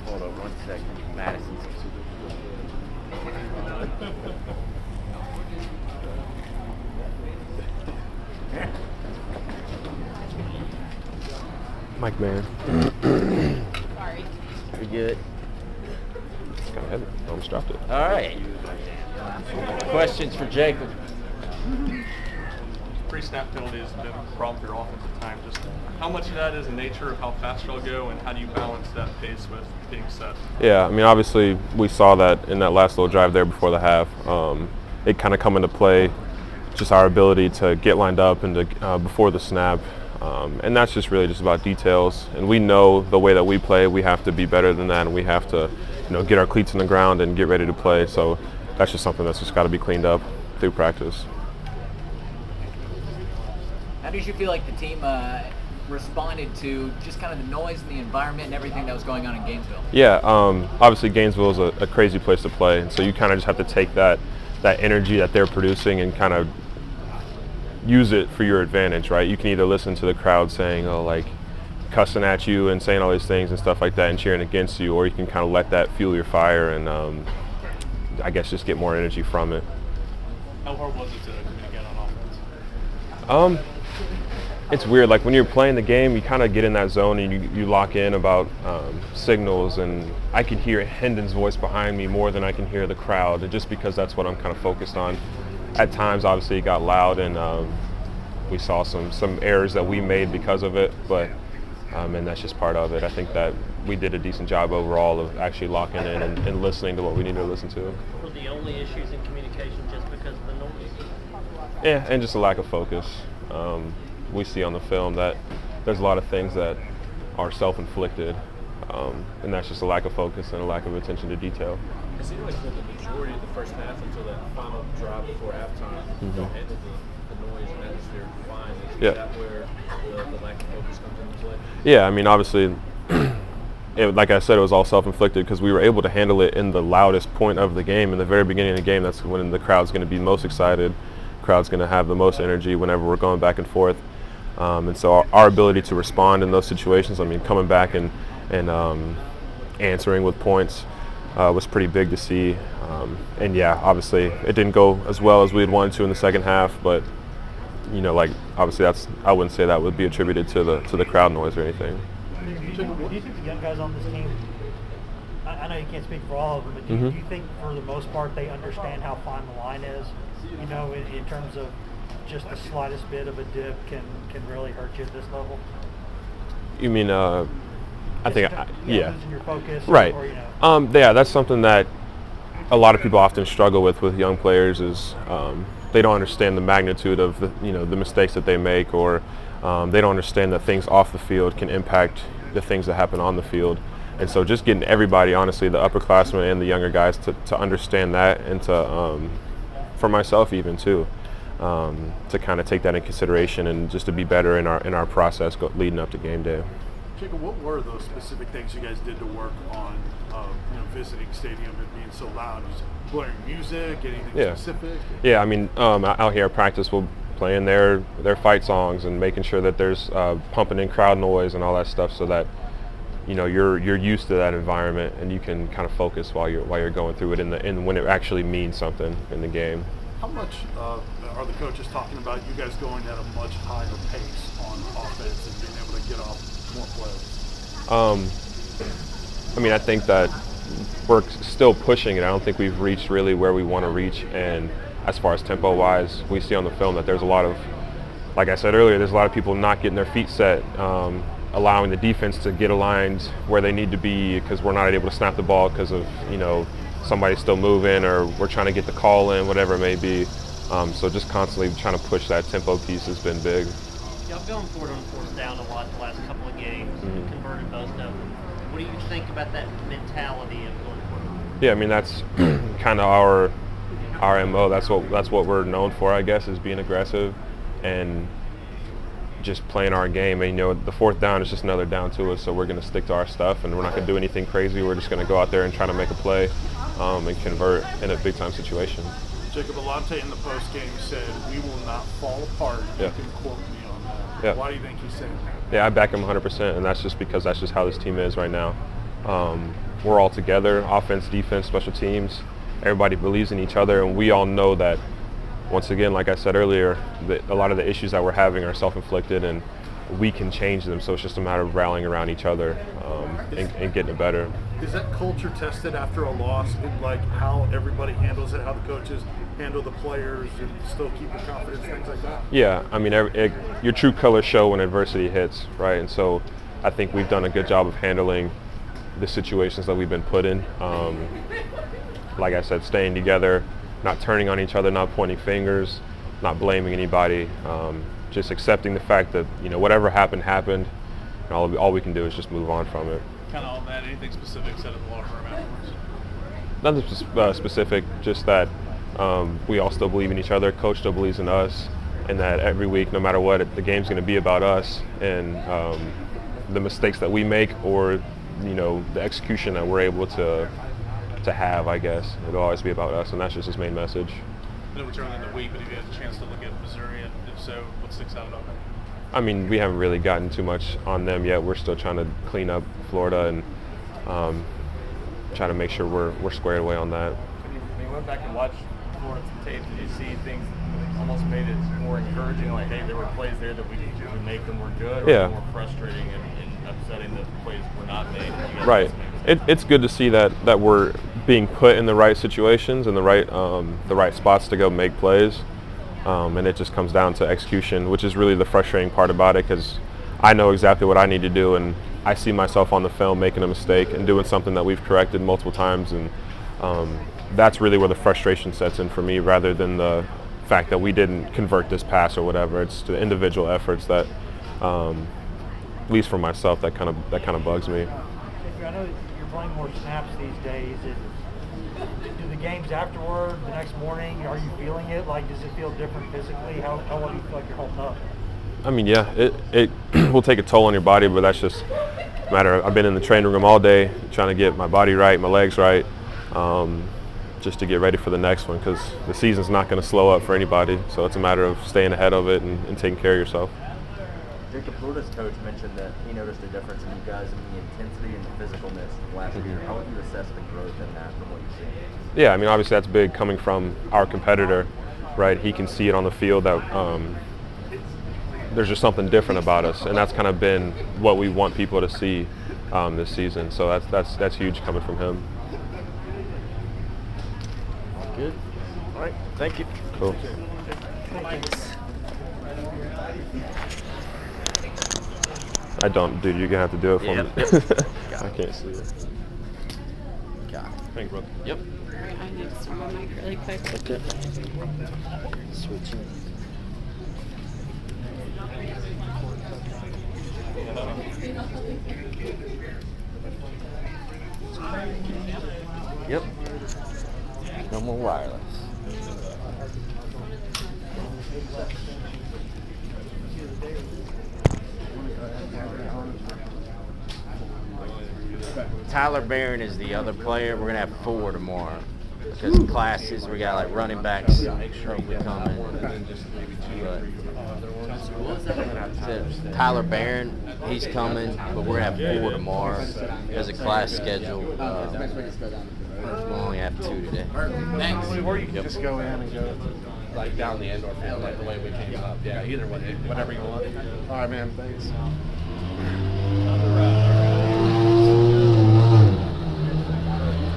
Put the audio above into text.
Hold on 1 second. Madison's Mike, man. Sorry. You're good. It's kind of heavy. I almost dropped it. All right. Questions for Jacob? Pre-snap penalties have been a problem for your offensive time. Just how much of that is the nature of how fast y'all go, and how do you balance that pace with being set? Yeah, I mean, obviously we saw that in that last little drive there before the half. It kind of come into play, just our ability to get lined up and to, before the snap. And that's just really just about details. And we know the way that we play, we have to be better than that, and we have to, get our cleats in the ground and get ready to play. So that's just something that's just got to be cleaned up through practice. How did you feel like the team responded to just kind of the noise and the environment and everything that was going on in Gainesville? Yeah, obviously Gainesville is a crazy place to play, and so you kind of just have to take that energy that they're producing and kind of use it for your advantage, right? You can either listen to the crowd saying, cussing at you and saying all these things and stuff like that and cheering against you, or you can kind of let that fuel your fire and I guess just get more energy from it. How hard was it to communicate on offense? It's weird. Like when you're playing the game, you kind of get in that zone and you lock in about signals, and I can hear Hendon's voice behind me more than I can hear the crowd, just because that's what I'm kind of focused on. At times, obviously, it got loud, and we saw some errors that we made because of it, but and that's just part of it. I think that we did a decent job overall of actually locking in and listening to what we needed to listen to. Were the only issues in communication just because of the noise? Yeah, and just a lack of focus. We see on the film that there's a lot of things that are self-inflicted, and that's just a lack of focus and a lack of attention to detail. It seemed like for the majority of the first half until that final drive before halftime, y'all handled the noise and atmosphere fine. Is that where the lack of focus comes into play? Yeah, I mean, obviously, like I said, it was all self-inflicted because we were able to handle it in the loudest point of the game. In the very beginning of the game, that's when the crowd's going to be most excited. The crowd's going to have the most energy whenever we're going back and forth. And so our ability to respond in those situations, I mean, coming back and answering with points was pretty big to see. And yeah, obviously it didn't go as well as we had wanted to in the second half, but obviously I wouldn't say that would be attributed to the crowd noise or anything. Do you think the young guys on this team, I know you can't speak for all of them, but do you think for the most part they understand how fine the line is, in terms of just the slightest bit of a dip can really hurt you at this level? You mean, I think, yeah. Losing your focus, right. Or, yeah, that's something that a lot of people often struggle with young players is they don't understand the magnitude of the mistakes that they make, or they don't understand that things off the field can impact the things that happen on the field. And so just getting everybody, honestly, the upperclassmen and the younger guys to understand that, and to, for myself even too, to kind of take that in consideration and just to be better in our process leading up to game day. Jacob, what were those specific things you guys did to work on, visiting stadium and being so loud? Was it blaring music, anything specific? Yeah, I mean, out here at practice, we'll playing their fight songs and making sure that there's pumping in crowd noise and all that stuff, so that you're used to that environment and you can kind of focus while you're going through it and when it actually means something in the game. How much are the coaches talking about you guys going at a much higher pace on offense and being able to get off more plays? I mean, I think that we're still pushing it. I don't think we've reached really where we want to reach, and as far as tempo-wise, we see on the film that there's a lot of, like I said earlier, there's a lot of people not getting their feet set, allowing the defense to get aligned where they need to be because we're not able to snap the ball because of, somebody's still moving, or we're trying to get the call in, whatever it may be. So just constantly trying to push that tempo piece has been big. Y'all going for it on fourth down a lot the last couple of games, converted most of them. What do you think about that mentality of going for it? Yeah, I mean, that's kind of our MO. That's what we're known for, I guess, is being aggressive and just playing our game. And the fourth down is just another down to us, so we're going to stick to our stuff, and we're not going to do anything crazy. We're just going to go out there and try to make a play and convert in a big-time situation. Jacob Alante in the post-game said, "We will not fall apart." Yeah. You can quote me on that. Yeah. Why do you think he said that? Yeah, I back him 100%, and that's just because that's just how this team is right now. we're all together, offense, defense, special teams. Everybody believes in each other, and we all know that, once again, like I said earlier, that a lot of the issues that we're having are self-inflicted, and we can change them. So it's just a matter of rallying around each other and getting it better. Is that culture tested after a loss in like how everybody handles it, how the coaches handle the players and still keep the confidence, things like that? Yeah, I mean, your true colors show when adversity hits, right? And so I think we've done a good job of handling the situations that we've been put in. Like I said, staying together, not turning on each other, not pointing fingers, not blaming anybody, just accepting the fact that, you know, whatever happened, happened, and all we can do is just move on from it. Kind of on that, anything specific said in the locker room afterwards? Nothing specific, just that we all still believe in each other, coach still believes in us, and that every week, no matter what, the game's going to be about us and the mistakes that we make, or, you know, the execution that we're able to have, I guess. It'll always be about us, and that's just his main message. I know it's early in the week, but have you had a chance to look at Missouri, and if so, what sticks out about them? I mean, we haven't really gotten too much on them yet. We're still trying to clean up Florida and try to make sure we're squared away on that. When you went back and watched Florida's tape, did you see things almost made it more encouraging? Like, hey, there were plays there that we could make them were good, or yeah, more frustrating and upsetting that plays were not made? Right. It's good to see that we're being put in the right situations and the right spots to go make plays. And it just comes down to execution, which is really the frustrating part about it, because I know exactly what I need to do, and I see myself on the film making a mistake and doing something that we've corrected multiple times, and that's really where the frustration sets in for me, rather than the fact that we didn't convert this pass or whatever. It's the individual efforts that, at least for myself, that kind of bugs me. I know you're playing more snaps these days. Do the games afterward, the next morning, are you feeling it? Like, does it feel different physically? How well do you feel like you're holding up? I mean, yeah, it will take a toll on your body, but that's just a matter of, I've been in the training room all day trying to get my body right, my legs right, just to get ready for the next one, because the season's not going to slow up for anybody. So it's a matter of staying ahead of it and taking care of yourself. Jacob, Florida's coach mentioned that he noticed a difference in you guys in the intensity and the physicalness last year. How would you assess the growth in that from what you've seen? Yeah, I mean, obviously that's big coming from our competitor, right? He can see it on the field that there's just something different about us, and that's kind of been what we want people to see this season. So that's huge coming from him. Good. All right. Thank you. Cool. I don't, dude. You're gonna have to do it for me. I can't see it. Got it. Thanks, brother. Yep. I need to start my mic really quick. Okay. Switch it. Yep. No more wireless. Tyler Barron is the other player. We're gonna have 4 tomorrow because of classes. We got like running backs hopefully coming. But Tyler Barron, he's coming, but we're gonna have 4 tomorrow because of class schedule. We only have 2 today. Thanks. Or you can just go in and go like down the indoor field, like the way we came up. Yeah, either way, whatever you want. All right, man. Thanks.